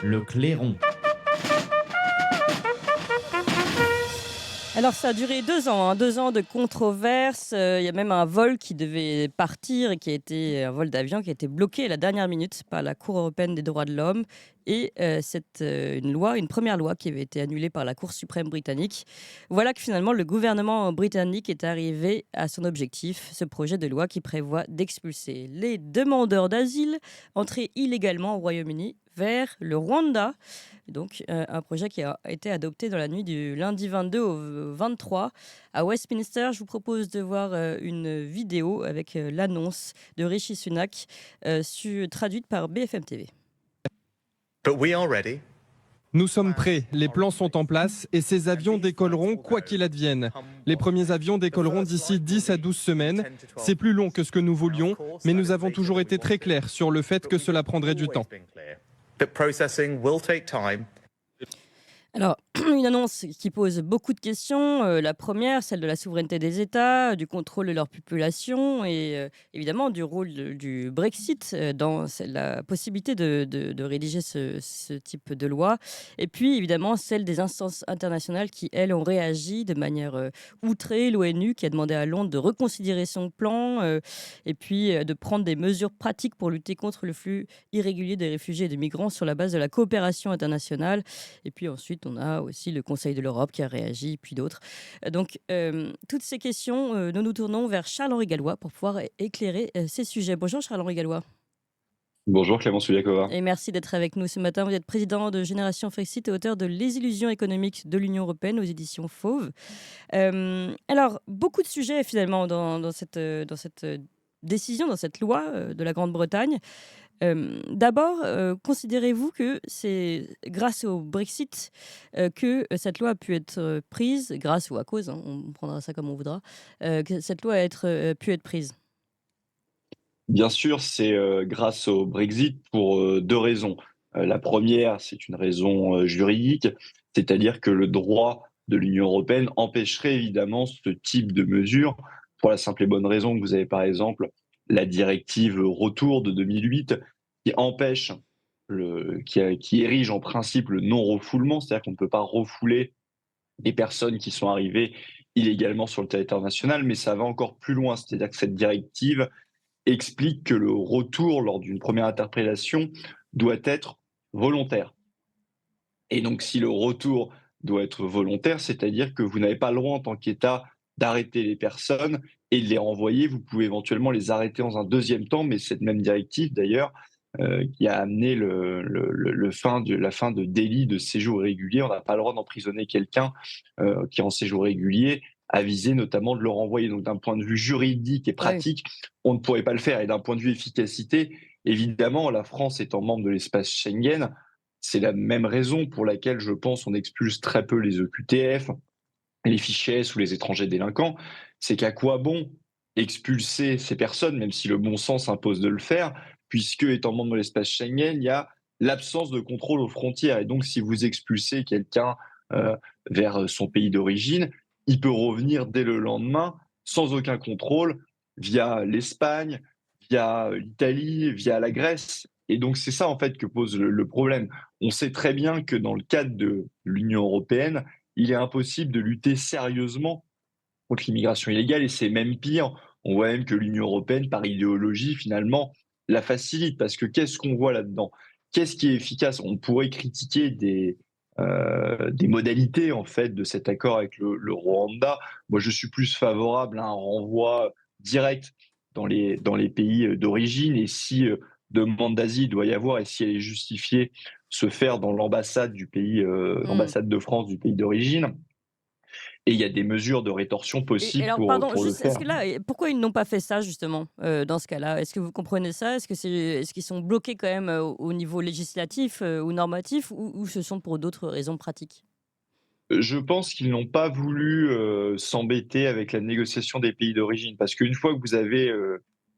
Le clairon. Alors ça a duré 2 ans, 2 ans de controverses. Il y a même un vol qui devait partir et qui a été un vol d'avion qui a été bloqué à la dernière minute par la Cour européenne des droits de l'homme et une première loi qui avait été annulée par la Cour suprême britannique. Voilà que finalement le gouvernement britannique est arrivé à son objectif, ce projet de loi qui prévoit d'expulser les demandeurs d'asile entrés illégalement au Royaume-Uni vers le Rwanda. Donc, un projet qui a été adopté dans la nuit du lundi 22 au 23 à Westminster. Je vous propose de voir une vidéo avec l'annonce de Rishi Sunak, traduite par BFM TV. But we are ready. Nous sommes prêts, les plans sont en place et ces avions décolleront quoi qu'il advienne. Les premiers avions décolleront d'ici 10 à 12 semaines. C'est plus long que ce que nous voulions, mais nous avons toujours été très clairs sur le fait que cela prendrait du temps. That processing will take time. Alors, une annonce qui pose beaucoup de questions. La première, celle de la souveraineté des États, du contrôle de leur population et évidemment du rôle du Brexit dans la possibilité de rédiger ce type de loi. Et puis, évidemment, celle des instances internationales qui, elles, ont réagi de manière outrée. L'ONU qui a demandé à Londres de reconsidérer son plan et puis de prendre des mesures pratiques pour lutter contre le flux irrégulier des réfugiés et des migrants sur la base de la coopération internationale. Et puis ensuite, on a aussi le Conseil de l'Europe qui a réagi, puis d'autres. Donc, toutes ces questions, nous nous tournons vers Charles-Henri Gallois pour pouvoir éclairer ces sujets. Bonjour Charles-Henri Gallois. Bonjour Clément Suliakova. Et merci d'être avec nous ce matin. Vous êtes président de Génération Frexit et auteur de Les illusions économiques de l'Union européenne aux éditions Fauve. Alors, beaucoup de sujets finalement dans cette décision, dans cette loi de la Grande-Bretagne. D'abord, considérez-vous que c'est grâce au Brexit que cette loi a pu être prise, grâce ou à cause, hein, on prendra ça comme on voudra, que cette loi pu être prise? Bien sûr, c'est grâce au Brexit pour deux raisons. La première, c'est une raison juridique, c'est-à-dire que le droit de l'Union européenne empêcherait évidemment ce type de mesure pour la simple et bonne raison que vous avez par exemple la directive Retour de 2008 qui empêche, qui érige en principe le non-refoulement, c'est-à-dire qu'on ne peut pas refouler des personnes qui sont arrivées illégalement sur le territoire national, mais ça va encore plus loin, c'est-à-dire que cette directive explique que le retour lors d'une première interpellation doit être volontaire. Et donc, si le retour doit être volontaire, c'est-à-dire que vous n'avez pas le droit en tant qu'État d'arrêter les personnes et de les renvoyer. Vous pouvez éventuellement les arrêter dans un deuxième temps, mais cette même directive, d'ailleurs, qui a amené la fin de délit de séjour irrégulier. On n'a pas le droit d'emprisonner quelqu'un qui est en séjour régulier, à viser notamment de le renvoyer. Donc, d'un point de vue juridique et Ah oui. pratique, on ne pourrait pas le faire. Et d'un point de vue efficacité, évidemment, la France étant membre de l'espace Schengen, c'est la même raison pour laquelle je pense on expulse très peu les EQTF, les fichiers S ou les étrangers délinquants. C'est qu'à quoi bon expulser ces personnes, même si le bon sens impose de le faire, puisque étant membre de l'espace Schengen, il y a l'absence de contrôle aux frontières. Et donc, si vous expulsez quelqu'un vers son pays d'origine, il peut revenir dès le lendemain sans aucun contrôle via l'Espagne, via l'Italie, via la Grèce. Et donc, c'est ça en fait que pose le problème. On sait très bien que dans le cadre de l'Union européenne, il est impossible de lutter sérieusement contre l'immigration illégale et c'est même pire. On voit même que l'Union européenne, par idéologie, finalement, la facilite parce que qu'est-ce qu'on voit là-dedans? Qu'est-ce qui est efficace? On pourrait critiquer des modalités en fait de cet accord avec le Rwanda. Moi, je suis plus favorable à un renvoi direct dans les pays d'origine et si demande d'asile doit y avoir et si elle est justifiée, se faire dans l'ambassade du pays, Mmh. l'ambassade de France du pays d'origine. Et il y a des mesures de rétorsion Et possibles alors, pardon, pour le juste, est-ce faire. que là, pourquoi ils n'ont pas fait ça justement dans ce cas-là? Est-ce que vous comprenez ça? Est-ce qu'ils sont bloqués quand même au niveau législatif ou normatif ou ce sont pour d'autres raisons pratiques? Je pense qu'ils n'ont pas voulu s'embêter avec la négociation des pays d'origine parce qu'une fois que vous avez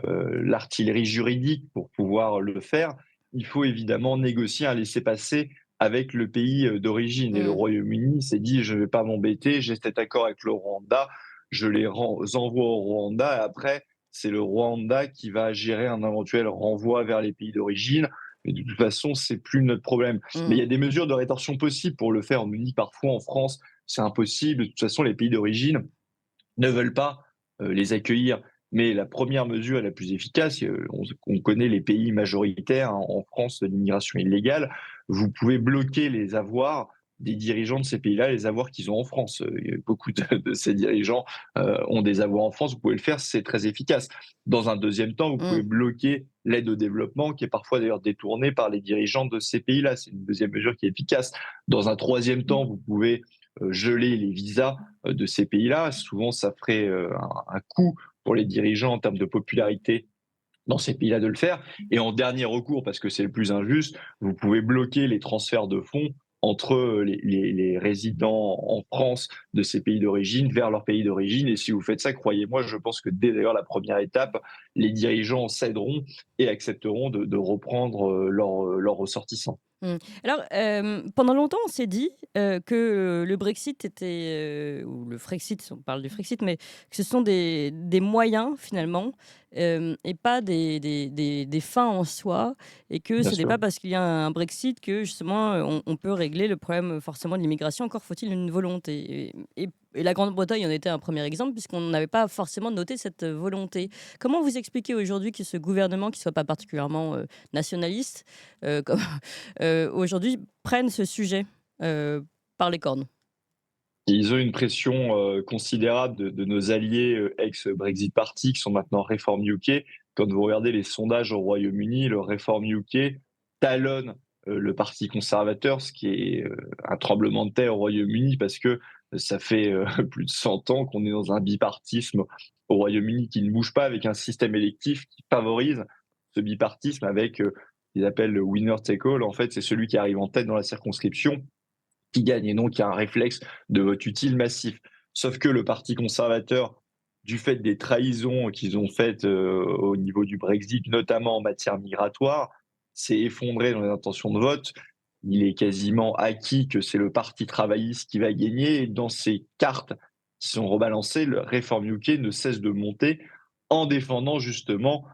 l'artillerie juridique pour pouvoir le faire, il faut évidemment négocier un laissez-passer avec le pays d'origine. Et le Mmh. Royaume-Uni s'est dit, je ne vais pas m'embêter, j'ai cet accord avec le Rwanda, je les envoie au Rwanda et après, c'est le Rwanda qui va gérer un éventuel renvoi vers les pays d'origine. Mais de toute façon, c'est plus notre problème. Mais il y a des mesures de rétorsion possibles pour le faire. On nous dit parfois en France, c'est impossible. De toute façon, les pays d'origine ne veulent pas les accueillir. Mais la première mesure la plus efficace, on connaît les pays majoritaires en France de l'immigration illégale, vous pouvez bloquer les avoirs des dirigeants de ces pays-là, les avoirs qu'ils ont en France. Beaucoup de ces dirigeants ont des avoirs en France, vous pouvez le faire, c'est très efficace. Dans un deuxième temps, vous pouvez bloquer l'aide au développement, qui est parfois d'ailleurs détournée par les dirigeants de ces pays-là. C'est une deuxième mesure qui est efficace. Dans un troisième temps, vous pouvez geler les visas de ces pays-là. Souvent, ça ferait un coût pour les dirigeants en termes de popularité dans ces pays-là de le faire. Et en dernier recours, parce que c'est le plus injuste, vous pouvez bloquer les transferts de fonds entre les résidents en France de ces pays d'origine vers leur pays d'origine. Et si vous faites ça, croyez-moi, je pense que dès d'ailleurs la première étape, les dirigeants céderont et accepteront de reprendre leurs ressortissants. Alors, pendant longtemps, on s'est dit que le Brexit était, ou le Frexit, on parle du Frexit, mais que ce sont des moyens finalement, et pas des fins en soi, et que Bien ce n'est sûr. pas parce qu'il y a un Brexit que justement on peut régler le problème forcément de l'immigration. Encore faut-il une volonté. Et la Grande-Bretagne en était un premier exemple, puisqu'on n'avait pas forcément noté cette volonté. Comment vous expliquez aujourd'hui que ce gouvernement, qui ne soit pas particulièrement nationaliste, comme aujourd'hui prennent ce sujet par les cornes? Ils ont une pression considérable de nos alliés ex-Brexit Party qui sont maintenant Reform UK. Quand vous regardez les sondages au Royaume-Uni, le Reform UK talonne le Parti conservateur, ce qui est un tremblement de terre au Royaume-Uni parce que ça fait plus de 100 ans qu'on est dans un bipartisme au Royaume-Uni qui ne bouge pas, avec un système électif qui favorise ce bipartisme avec ce qu'ils appellent le winner take all. En fait, c'est celui qui arrive en tête dans la circonscription qui gagne, et donc il y a un réflexe de vote utile massif. Sauf que le Parti conservateur, du fait des trahisons qu'ils ont faites au niveau du Brexit, notamment en matière migratoire, s'est effondré dans les intentions de vote. Il est quasiment acquis que c'est le Parti travailliste qui va gagner. Et dans ces cartes qui sont rebalancées, le Reform UK ne cesse de monter en défendant justement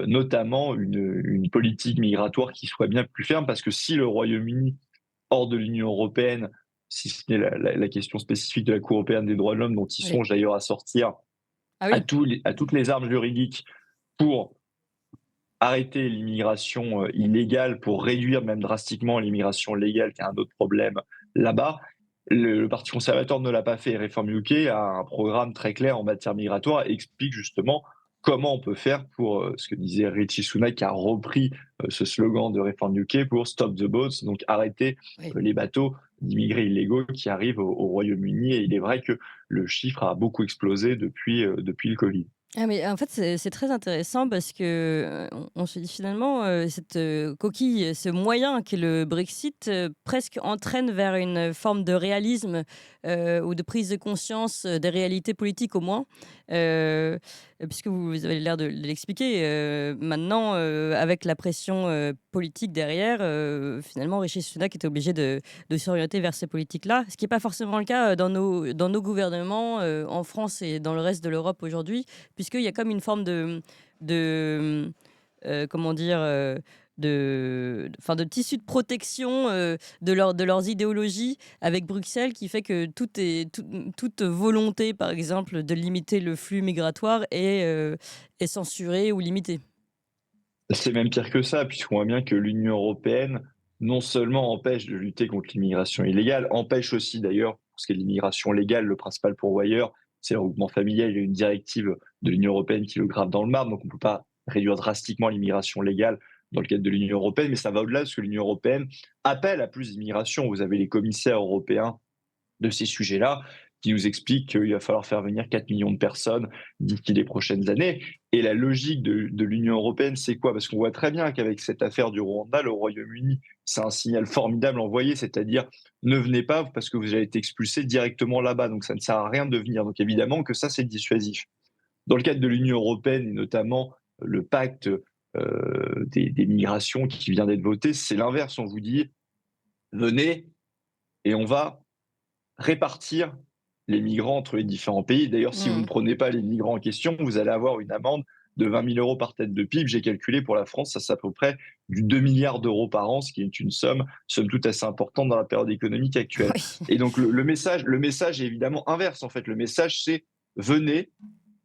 notamment une politique migratoire qui soit bien plus ferme, parce que si le Royaume-Uni hors de l'Union européenne, si ce n'est la question spécifique de la Cour européenne des droits de l'homme, dont ils Oui. songent d'ailleurs à sortir Ah à, oui. à toutes les armes juridiques pour arrêter l'immigration illégale, pour réduire même drastiquement l'immigration légale, qui est un autre problème là-bas. Le Parti conservateur ne l'a pas fait. Reform UK a un programme très clair en matière migratoire et explique justement comment on peut faire pour ce que disait Richie Sunak, qui a repris ce slogan de Reform UK pour Stop the Boats, donc arrêter Oui. les bateaux d'immigrés illégaux qui arrivent au Royaume-Uni. Et il est vrai que le chiffre a beaucoup explosé depuis le Covid. Ah mais en fait, c'est très intéressant parce que, on se dit finalement, cette, coquille, ce moyen qu'est le Brexit, presque entraîne vers une forme de réalisme, ou de prise de conscience, des réalités politiques au moins. Heu, Puisque vous avez l'air de l'expliquer, maintenant, avec la pression, politique derrière, finalement Rishi Sunak était obligé de s'orienter vers ces politiques-là. Ce qui n'est pas forcément le cas, dans nos gouvernements, en France et dans le reste de l'Europe aujourd'hui, puisqu'il y a comme une forme de, comment dire, de tissu de protection de leurs idéologies avec Bruxelles, qui fait que toute volonté, par exemple, de limiter le flux migratoire est censurée ou limitée. C'est même pire que ça, puisqu'on voit bien que l'Union européenne, non seulement empêche de lutter contre l'immigration illégale, empêche aussi d'ailleurs, pour ce qui est de l'immigration légale, le principal pourvoyeur, c'est le regroupement familial. Il y a une directive de l'Union européenne qui le grave dans le marbre, donc on ne peut pas réduire drastiquement l'immigration légale dans le cadre de l'Union européenne, mais ça va au-delà, parce que l'Union européenne appelle à plus d'immigration. Vous avez les commissaires européens de ces sujets-là, qui nous explique qu'il va falloir faire venir 4 millions de personnes d'ici les prochaines années. Et la logique de l'Union européenne, c'est quoi? Parce qu'on voit très bien qu'avec cette affaire du Rwanda, le Royaume-Uni, c'est un signal formidable envoyé, c'est-à-dire ne venez pas parce que vous avez été expulsé directement là-bas, donc ça ne sert à rien de venir. Donc évidemment que ça, c'est dissuasif. Dans le cadre de l'Union européenne, et notamment le pacte des migrations qui vient d'être voté, c'est l'inverse. On vous dit, venez et on va répartir les migrants entre les différents pays. D'ailleurs, si vous ne Mmh. prenez pas les migrants en question, vous allez avoir une amende de 20 000 euros par tête de PIB. J'ai calculé pour la France, ça c'est à peu près du 2 milliards d'euros par an, ce qui est une somme toute assez importante dans la période économique actuelle. Oui. Et donc le message est évidemment inverse en fait. Le message c'est venez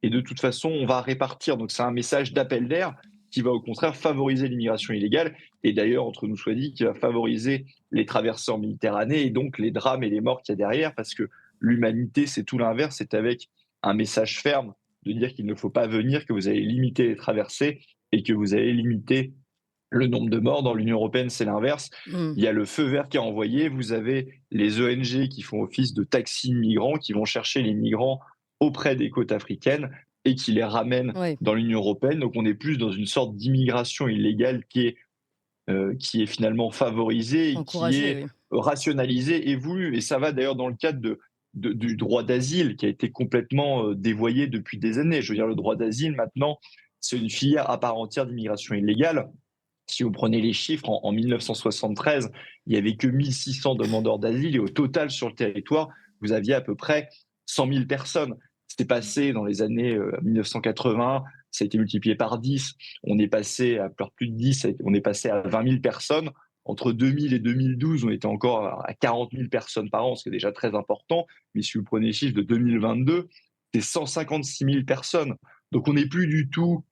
et de toute façon on va répartir. Donc c'est un message d'appel d'air qui va au contraire favoriser l'immigration illégale et d'ailleurs entre nous soit dit qui va favoriser les traversées en Méditerranée et donc les drames et les morts qu'il y a derrière parce que l'humanité c'est tout l'inverse, c'est avec un message ferme de dire qu'il ne faut pas venir, que vous allez limiter les traversées et que vous allez limiter le nombre de morts. Dans l'Union européenne, c'est l'inverse. Mm. Il y a le feu vert qui est envoyé. Vous avez les ONG qui font office de taxis de migrants, qui vont chercher les migrants auprès des côtes africaines et qui les ramènent Oui. dans l'Union européenne. Donc on est plus dans une sorte d'immigration illégale qui est finalement favorisée et qui Encouragé, est oui. rationalisée et voulue. Et ça va d'ailleurs dans le cadre du droit d'asile qui a été complètement dévoyé depuis des années. Je veux dire, le droit d'asile, maintenant, c'est une filière à part entière d'immigration illégale. Si vous prenez les chiffres, en 1973, il n'y avait que 1600 demandeurs d'asile et au total sur le territoire, vous aviez à peu près 100 000 personnes. C'est passé dans les années 1980, ça a été multiplié par 10, on est passé à plus de 10, on est passé à 20 000 personnes. Entre 2000 et 2012, on était encore à 40 000 personnes par an, ce qui est déjà très important. Mais si vous prenez les chiffres de 2022, c'est 156 000 personnes. Donc on n'est plus du tout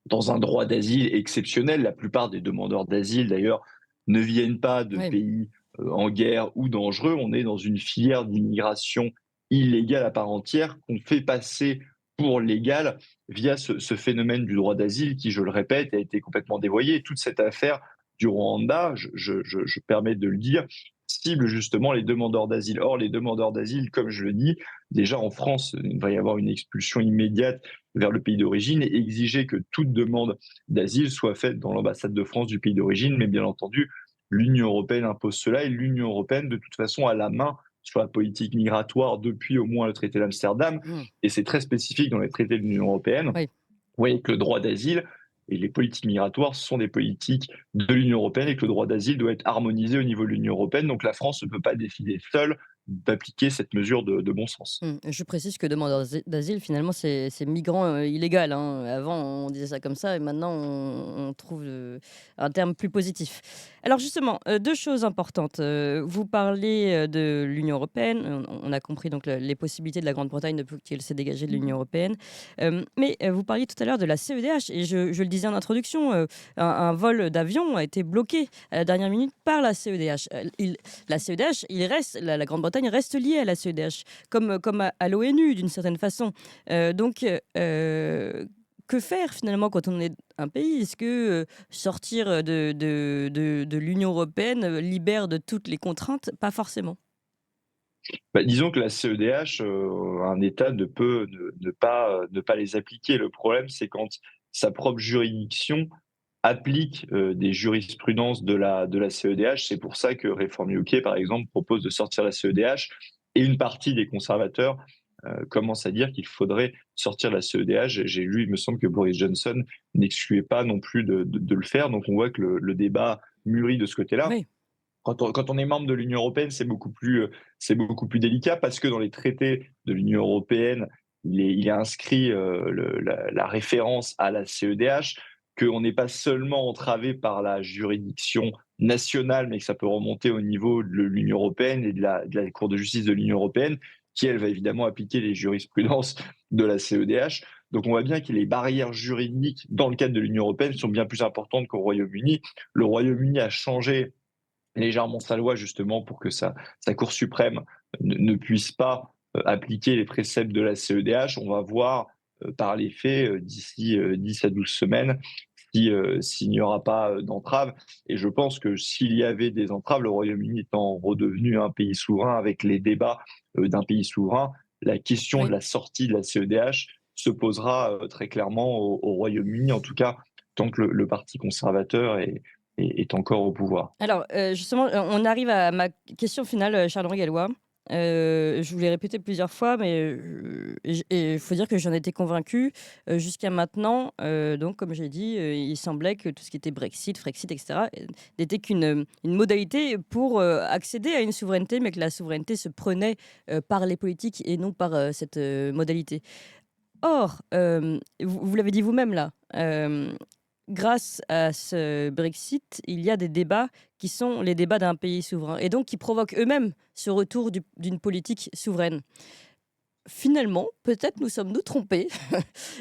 dans un droit d'asile exceptionnel. La plupart des demandeurs d'asile, d'ailleurs, ne viennent pas de Oui. pays en guerre ou dangereux. On est dans une filière d'immigration illégale à part entière qu'on fait passer pour légale via ce phénomène du droit d'asile qui, je le répète, a été complètement dévoyé. Toute cette affaire du Rwanda, je permets de le dire, cible justement les demandeurs d'asile. Or, les demandeurs d'asile, comme je le dis, déjà en France, il va y avoir une expulsion immédiate vers le pays d'origine et exiger que toute demande d'asile soit faite dans l'ambassade de France du pays d'origine. Mais bien entendu, l'Union européenne impose cela et l'Union européenne, de toute façon, a la main sur la politique migratoire depuis au moins le traité d'Amsterdam. Mm. Et c'est très spécifique dans les traités de l'Union européenne. Oui. Vous voyez que le droit d'asile et les politiques migratoires sont des politiques de l'Union européenne et que le droit d'asile doit être harmonisé au niveau de l'Union européenne. Donc la France ne peut pas décider seule d'appliquer cette mesure de bon sens. Je précise que demandeur d'asile, finalement, c'est migrant illégal, hein. Avant, on disait ça comme ça, et maintenant, on trouve un terme plus positif. Alors justement, deux choses importantes. Vous parlez de l'Union européenne. On a compris donc les possibilités de la Grande-Bretagne depuis qu'elle s'est dégagée de l'Union européenne. Mais vous parliez tout à l'heure de la CEDH, et je le disais en introduction, un vol d'avion a été bloqué à la dernière minute par la CEDH. La CEDH, la Grande-Bretagne reste liée à la CEDH, comme à l'ONU d'une certaine façon. Donc, que faire finalement quand on est un pays? Est-ce que sortir de l'Union européenne libère de toutes les contraintes? Pas forcément. Disons que la CEDH, un État ne peut ne pas les appliquer. Le problème, c'est quand sa propre juridiction applique des jurisprudences de la CEDH. C'est pour ça que Reform UK, par exemple, propose de sortir la CEDH et une partie des conservateurs commence à dire qu'il faudrait sortir la CEDH. J'ai lu, il me semble que Boris Johnson n'excluait pas non plus de le faire. Donc on voit que le débat mûrit de ce côté-là. Oui. Quand on est membre de l'Union européenne, c'est beaucoup plus délicat parce que dans les traités de l'Union européenne, il est inscrit la référence à la CEDH, qu'on n'est pas seulement entravé par la juridiction nationale, mais que ça peut remonter au niveau de l'Union européenne et de la Cour de justice de l'Union européenne, qui, elle, va évidemment appliquer les jurisprudences de la CEDH. Donc on voit bien que les barrières juridiques dans le cadre de l'Union européenne sont bien plus importantes qu'au Royaume-Uni. Le Royaume-Uni a changé légèrement sa loi justement pour que sa Cour suprême ne puisse pas appliquer les préceptes de la CEDH. On va voir par les faits d'ici 10 à 12 semaines s'il n'y aura pas d'entrave. Et je pense que s'il y avait des entraves, le Royaume-Uni étant redevenu un pays souverain avec les débats d'un pays souverain, la question Oui. de la sortie de la CEDH se posera très clairement au Royaume-Uni, en tout cas tant que le Parti conservateur est encore au pouvoir. Alors, justement, on arrive à ma question finale, Charles-Henri Gallois. Je vous l'ai répété plusieurs fois, mais il faut dire que j'en étais convaincue jusqu'à maintenant. Donc, comme j'ai dit, il semblait que tout ce qui était Brexit, Frexit, etc., n'était qu'une une modalité pour accéder à une souveraineté, mais que la souveraineté se prenait par les politiques et non par cette modalité. Or, vous l'avez dit vous-même là, grâce à ce Brexit, il y a des débats qui sont les débats d'un pays souverain et donc qui provoquent eux-mêmes ce retour d'une politique souveraine. Finalement, peut-être nous sommes-nous trompés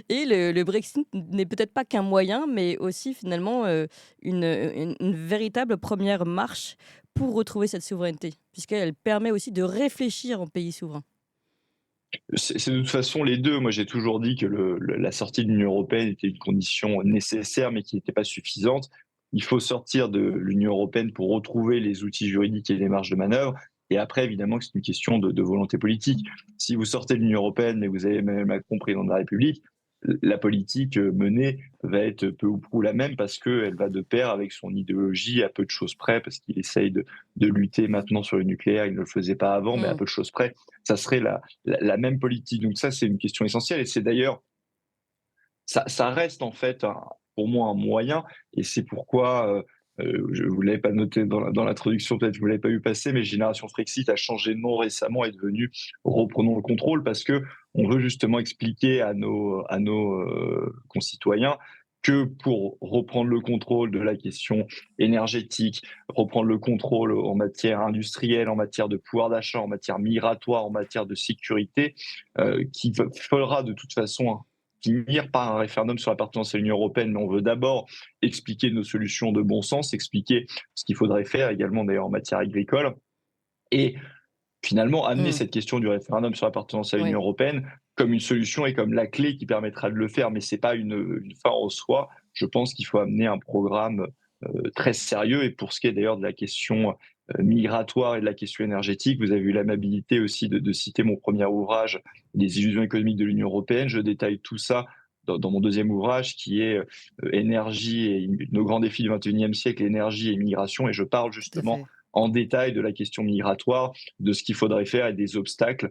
et le Brexit n'est peut-être pas qu'un moyen, mais aussi finalement une véritable première marche pour retrouver cette souveraineté, puisqu'elle permet aussi de réfléchir en pays souverain. C'est de toute façon les deux. Moi, j'ai toujours dit que la sortie de l'Union européenne était une condition nécessaire, mais qui n'était pas suffisante. Il faut sortir de l'Union européenne pour retrouver les outils juridiques et les marges de manœuvre. Et après, évidemment, que c'est une question de volonté politique. Si vous sortez de l'Union européenne, mais vous avez Emmanuel Macron président de la République, la politique menée va être peu ou prou la même parce qu'elle va de pair avec son idéologie à peu de choses près, parce qu'il essaye de lutter maintenant sur le nucléaire, il ne le faisait pas avant, mais à Mmh. peu de choses près, ça serait la même politique. Donc ça, c'est une question essentielle et c'est d'ailleurs, ça reste en fait pour moi un moyen et c'est pourquoi, je ne vous l'avais pas noté dans l'introduction, peut-être que vous ne l'avez pas vu passer, mais Génération Frexit a changé de nom récemment et est devenu Reprenons le contrôle parce que on veut justement expliquer à nos concitoyens que pour reprendre le contrôle de la question énergétique, reprendre le contrôle en matière industrielle, en matière de pouvoir d'achat, en matière migratoire, en matière de sécurité, qu'il faudra de toute façon finir par un référendum sur l'appartenance à l'Union européenne, mais on veut d'abord expliquer nos solutions de bon sens, expliquer ce qu'il faudrait faire également d'ailleurs en matière agricole, et finalement amener Mmh. cette question du référendum sur l'appartenance à Oui. l'Union européenne comme une solution et comme la clé qui permettra de le faire, mais c'est pas une fin en soi. Je pense qu'il faut amener un programme très sérieux. Et pour ce qui est d'ailleurs de la question migratoire et de la question énergétique, vous avez eu l'amabilité aussi de citer mon premier ouvrage, Les illusions économiques de l'Union européenne. Je détaille tout ça dans mon deuxième ouvrage qui est Énergie et nos grands défis du 21e siècle, énergie et migration. Et je parle Tout à justement fait. en détail de la question migratoire, de ce qu'il faudrait faire et des obstacles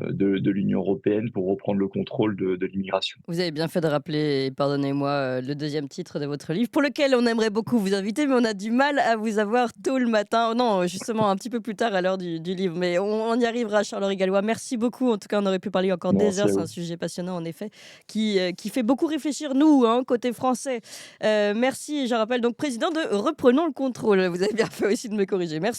de l'Union européenne pour reprendre le contrôle de l'immigration. Vous avez bien fait de rappeler, pardonnez-moi, le deuxième titre de votre livre, pour lequel on aimerait beaucoup vous inviter, mais on a du mal à vous avoir tôt le matin. Oh non, justement, un petit peu plus tard à l'heure du livre, mais on y arrivera, Charles-Henri Gallois. Merci beaucoup. En tout cas, on aurait pu parler encore des Merci heures. à C'est un vous. sujet passionnant, en effet, qui fait beaucoup réfléchir, nous, hein, côté français. Merci, je rappelle donc président de Reprenons le contrôle. Vous avez bien fait aussi de me corriger. Merci.